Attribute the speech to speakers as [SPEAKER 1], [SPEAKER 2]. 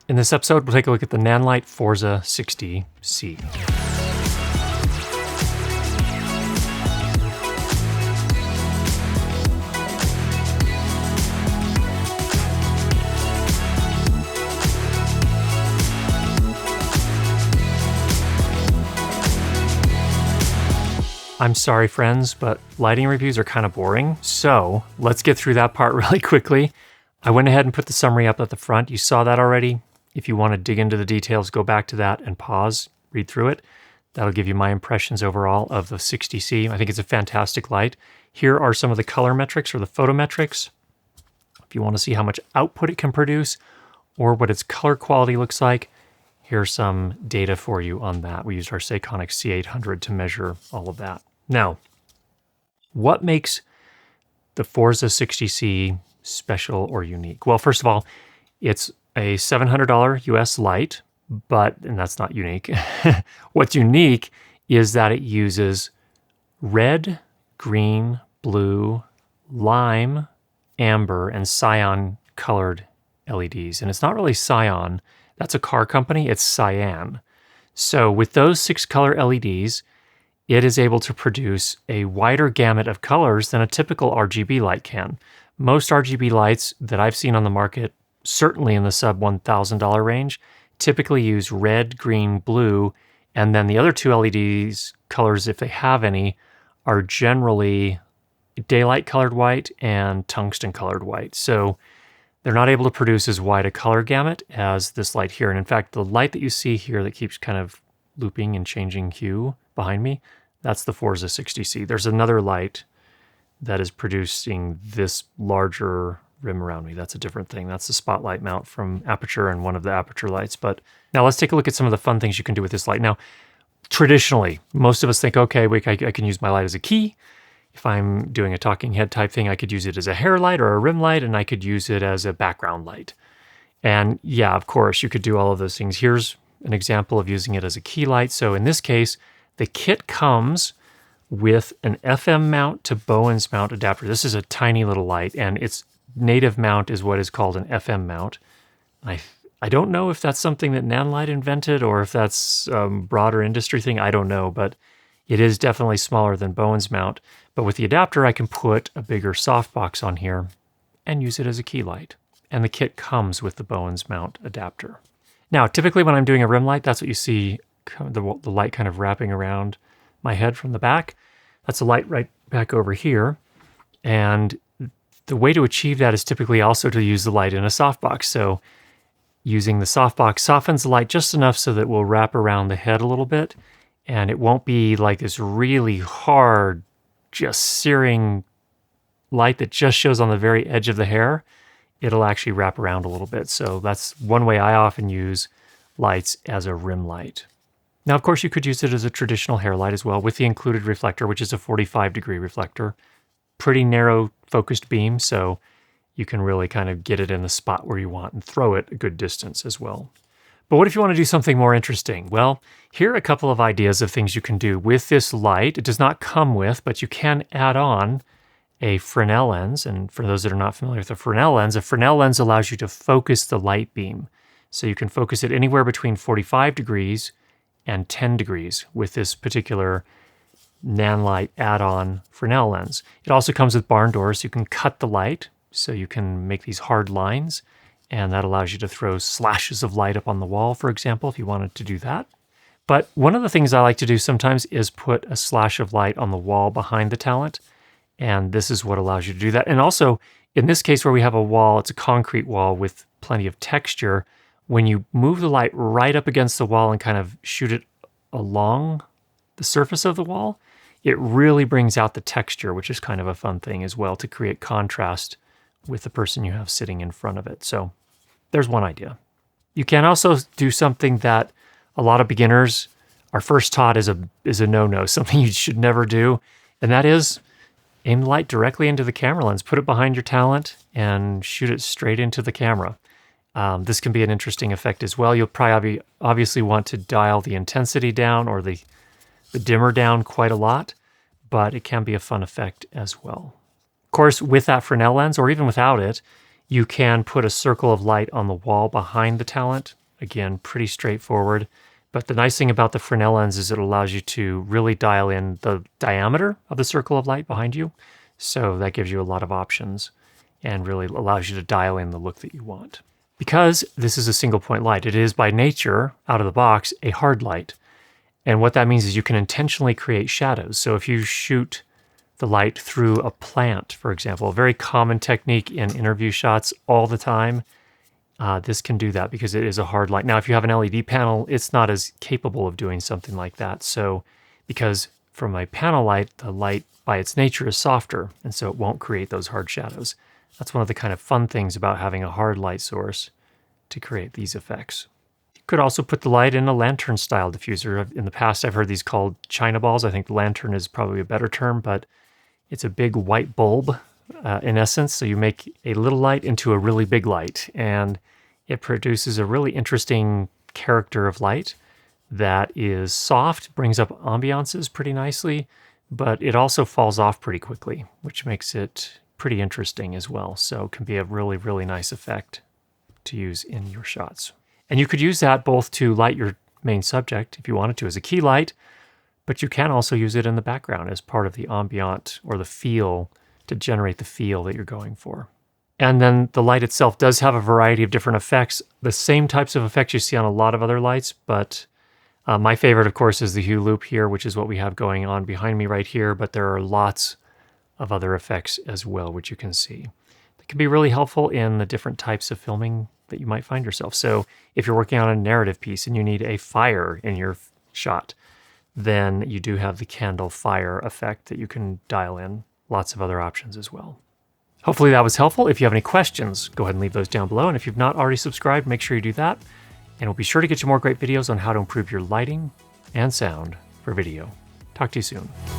[SPEAKER 1] In this episode, we'll take a look at the NANLITE Forza 60C. I'm sorry, friends, but lighting reviews are kind of boring, so let's get through that part really quickly. I went ahead and put the summary up at the front. You saw that already. If you want to dig into the details, go back to that and pause, read through it. That'll give you my impressions overall of the 60C. I think it's a fantastic light. Here are some of the color metrics or the photometrics. If you want to see how much output it can produce or what its color quality looks like, here's some data for you on that. We used our Seikonic C800 to measure all of that. Now, what makes the Forza 60C special or unique? Well, first of all, it's a $700 US light, and that's not unique. What's unique is that it uses red, green, blue, lime, amber, and cyan colored LEDs. And it's not really cyan. That's a car company. It's cyan. So with those 6 color LEDs, it is able to produce a wider gamut of colors than a typical RGB light can. Most RGB lights that I've seen on the market, certainly in the sub $1,000 range, typically use red, green, blue, and then the other 2 LEDs colors, if they have any, are generally daylight colored white and tungsten colored white. So they're not able to produce as wide a color gamut as this light here. And in fact, the light that you see here that keeps kind of looping and changing hue behind me, that's the Forza 60C. There's another light that is producing this larger rim around me. That's a different thing. That's the spotlight mount from Aperture and one of the Aperture lights. But now let's take a look at some of the fun things you can do with this light. Now, traditionally, most of us think, okay, I can use my light as a key. If I'm doing a talking head type thing, I could use it as a hair light or a rim light, and I could use it as a background light. And yeah, of course, you could do all of those things. Here's an example of using it as a key light. So in this case, the kit comes with an FM mount to Bowens mount adapter. This is a tiny little light, and its native mount is what is called an FM mount. I don't know if that's something that NANLITE invented or if that's a broader industry thing. I don't know, but it is definitely smaller than Bowens mount. But with the adapter, I can put a bigger softbox on here and use it as a key light. And the kit comes with the Bowens mount adapter. Now, typically when I'm doing a rim light, that's what you see, the light kind of wrapping around my head from the back. That's a light right back over here. And the way to achieve that is typically also to use the light in a softbox. So using the softbox softens the light just enough so that it will wrap around the head a little bit. And it won't be like this really hard, just searing light that just shows on the very edge of the hair. It'll actually wrap around a little bit. So that's one way I often use lights as a rim light. Now, of course, you could use it as a traditional hair light as well with the included reflector, which is a 45-degree reflector. Pretty narrow focused beam, so you can really kind of get it in the spot where you want and throw it a good distance as well. But what if you want to do something more interesting? Well, here are a couple of ideas of things you can do with this light. It does not come with, but you can add on a Fresnel lens. And for those that are not familiar with a Fresnel lens allows you to focus the light beam. So you can focus it anywhere between 45 degrees and 10 degrees with this particular NANLITE add-on Fresnel lens. It also comes with barn doors, so you can cut the light, so you can make these hard lines, and that allows you to throw slashes of light up on the wall, for example, if you wanted to do that. But one of the things I like to do sometimes is put a slash of light on the wall behind the talent, and this is what allows you to do that. And also, in this case where we have a wall, it's a concrete wall with plenty of texture. When you move the light right up against the wall and kind of shoot it along the surface of the wall, it really brings out the texture, which is kind of a fun thing as well to create contrast with the person you have sitting in front of it. So there's one idea. You can also do something that a lot of beginners are first taught is a no-no, something you should never do, and that is aim the light directly into the camera lens. Put it behind your talent and shoot it straight into the camera. This can be an interesting effect as well. You'll probably obviously want to dial the intensity down or the dimmer down quite a lot, but it can be a fun effect as well. Of course, with that Fresnel lens, or even without it, You can put a circle of light on the wall behind the talent. Again, pretty straightforward. But the nice thing about the Fresnel lens is it allows you to really dial in the diameter of the circle of light behind you. So that gives you a lot of options and really allows you to dial in the look that you want. Because this is a single point light, it is by nature, out of the box, a hard light. And what that means is you can intentionally create shadows. So if you shoot the light through a plant, for example, a very common technique in interview shots all the time, this can do that because it is a hard light. Now, if you have an LED panel, it's not as capable of doing something like that. So because from a panel light, the light by its nature is softer, and so it won't create those hard shadows. That's one of the kind of fun things about having a hard light source to create these effects. You could also put the light in a lantern style diffuser. In the past, I've heard these called China balls. I think the lantern is probably a better term, but it's a big white bulb in essence. So you make a little light into a really big light, and it produces a really interesting character of light that is soft, brings up ambiances pretty nicely, but it also falls off pretty quickly, which makes it pretty interesting as well. So it can be a really, really nice effect to use in your shots. And you could use that both to light your main subject if you wanted to as a key light, but you can also use it in the background as part of the ambient or the feel to generate the feel that you're going for. And then the light itself does have a variety of different effects, the same types of effects you see on a lot of other lights, but my favorite, of course, is the hue loop here, which is what we have going on behind me right here, but there are lots of other effects as well, which you can see. That can be really helpful in the different types of filming that you might find yourself. So if you're working on a narrative piece and you need a fire in your shot, then you do have the candle fire effect that you can dial in. Lots of other options as well. Hopefully that was helpful. If you have any questions, go ahead and leave those down below. And if you've not already subscribed, make sure you do that. And we'll be sure to get you more great videos on how to improve your lighting and sound for video. Talk to you soon.